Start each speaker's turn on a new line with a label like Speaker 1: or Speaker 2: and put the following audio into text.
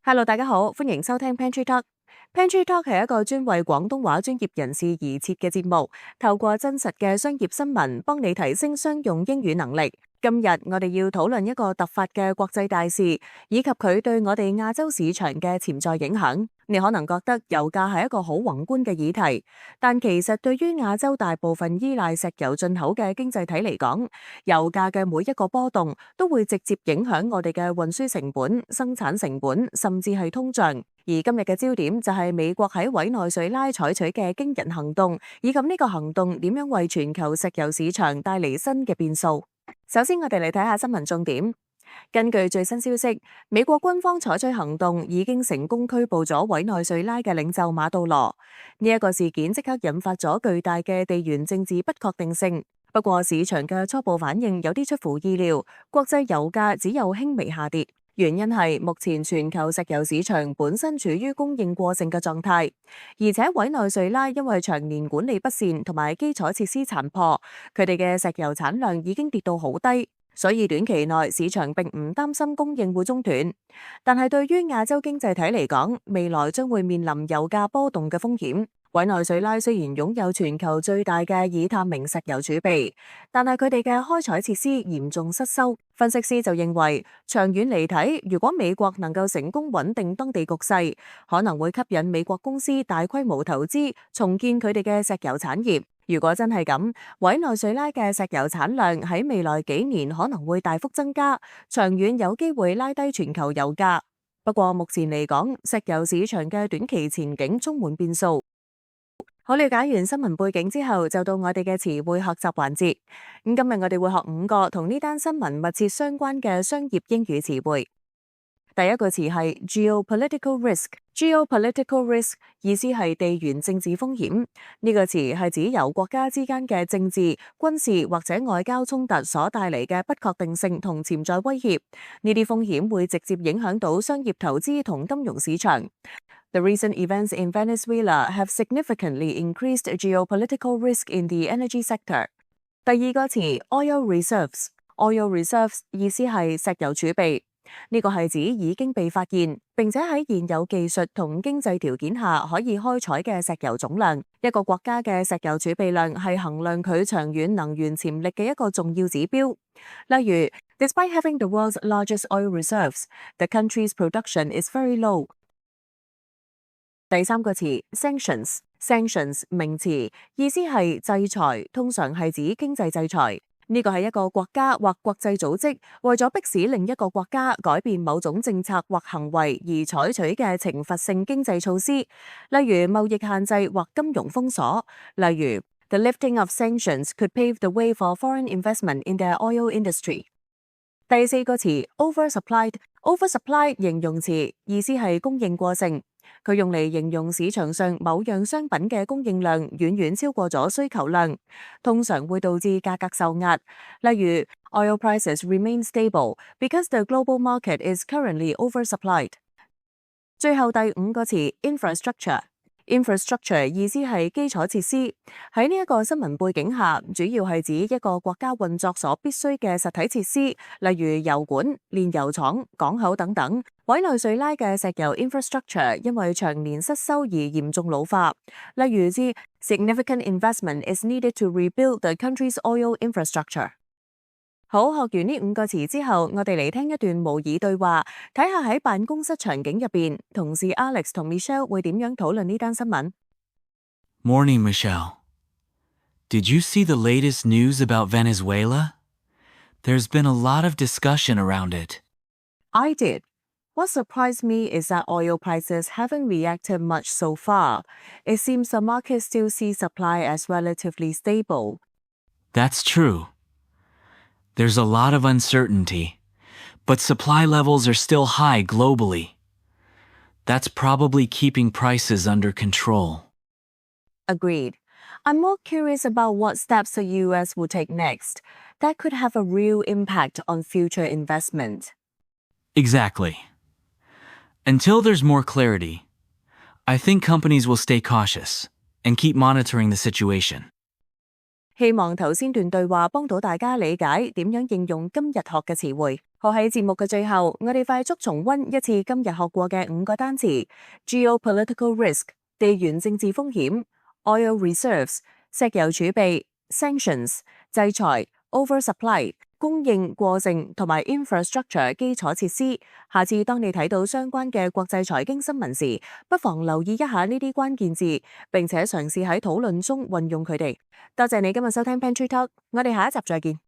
Speaker 1: Hello，大家好，歡迎收聽 Pantry Talk。Pantry Talk 係一個專為廣東話專業人士而設嘅節目，透過真實嘅商業新聞，幫你提升商用英語能力。今日我哋要討論一個突發嘅國際大事，以及佢對我哋亞洲市場嘅潛在影響。你可能覺得油價係一個好宏觀嘅議題，但其實對於亞洲大部分依賴石油進口嘅經濟體嚟講，油價嘅每一個波動都會直接影響我哋嘅運輸成本、生產成本，甚至係通脹。而今日嘅焦點就係美國喺委內瑞拉採取嘅驚人行動，以及呢個行動點樣為全球石油市場帶嚟新嘅變數。首先，我哋嚟睇下新聞重點。根據最新消息，美國軍方採取行動已經成功拘捕咗委內瑞拉嘅領袖馬杜羅。呢一個事件即刻引發咗巨大嘅地緣政治不確定性。不過市場嘅初步反應有啲出乎意料，國際油價只有輕微下跌。原因係目前全球石油市場本身處於供應過剩嘅狀態，而且委內瑞拉因為長年管理不善同埋基礎設施殘破，佢哋嘅石油產量已經跌到好低，所以短期內市場並唔擔心供應會中斷。但係對於亞洲經濟體嚟講，未來將會面臨油價波動嘅風險。委內瑞拉雖然擁有全球最大嘅已探明石油儲備，但係佢哋嘅開採設施嚴重失修。分析師就認為，長遠嚟睇，如果美國能夠成功穩定當地局勢，可能會吸引美國公司大規模投資，重建佢哋嘅石油產業。如果真係咁，委內瑞拉嘅石油產量喺未來幾年可能會大幅增加，長遠有機會拉低全球油價。不過目前嚟講，石油市場嘅短期前景充滿變數。好，了解完新聞背景之後，就到我哋嘅詞彙學習環節。今日我哋會學5個同呢單新聞密切相關嘅商業英語詞彙。第一個詞係 geopolitical risk。geopolitical risk 意思係地緣政治風險。呢個詞係指由國家之間嘅政治、軍事或者外交衝突所帶嚟嘅不確定性同潛在威脅。呢啲風險會直接影響到商業投資同金融市場。The recent events in Venezuela have significantly increased geopolitical risk in the energy sector. 第二個詞 oil reserves。oil reserves 意思係石油儲備。呢個係指已經被發現，並且喺現有技術同經濟條件下可以開採嘅石油總量。一個國家嘅石油儲備量係衡量佢長遠能源潛力嘅一個重要指標。例如 Despite having the world's largest oil reserves, the country's production is very low。第三個詞 sanctions 名詞，意思係制裁，通常係指經濟制裁。呢個係一個國家或國際組織為咗迫使另一個國家改變某種政策或行為而採取嘅懲罰性經濟措施，例如貿易限制或金融封鎖。例如 The lifting of sanctions could pave the way for foreign investment in the oil industry。第四個詞 oversupplied 形容詞，意思係供應過剩。佢用嚟形容市場上某樣商品嘅供應量遠遠超過咗需求量，通常會導致價格受壓。例如 Oil prices remain stable because the global market is currently oversupplied。最後第五個詞 infrastructure 意思係基礎設施。喺呢一個新聞背景下，主要係指一個國家運作所必須嘅實體設施，例如油管、煉油廠、港口等等。委內瑞拉嘅石油 infrastructure 因為長年失修而嚴重老化，例如指 significant investment is needed to rebuild the country's oil infrastructure。好，學完呢5個詞之後，我哋嚟聽一段模擬對話，睇下喺辦公室場景入邊，同事 Alex 同 Michelle 會點樣討論呢單新聞。
Speaker 2: Morning, Michelle. Did you see the latest news about Venezuela? There's been a lot of discussion around it.
Speaker 1: I did. What surprised me is that oil prices haven't reacted much so far. It seems the market still sees supply as relatively stable.
Speaker 2: That's true. There's a lot of uncertainty, but supply levels are still high globally. That's probably keeping prices under control.
Speaker 1: Agreed. I'm more curious about what steps the U.S. will take next. That could have a real impact on future investment.
Speaker 2: Exactly. Until there's more clarity, I think companies will stay cautious and keep monitoring the situation.
Speaker 1: 希望頭先段對話幫到大家理解點樣應用今日學嘅詞彙。好，喺節目嘅最後，我哋快速重溫一次今日學過嘅5個單詞：geopolitical risk 地緣政治風險、oil reserves 石油儲備、sanctions 制裁、oversupply 供應過剩同埋 infrastructure 基礎設施。下次當你睇到相關嘅國際財經新聞時，不妨留意一下呢啲關鍵字，並且嘗試喺討論中運用佢哋。多謝你今日收聽 Pantry Talk，我哋下一集再見。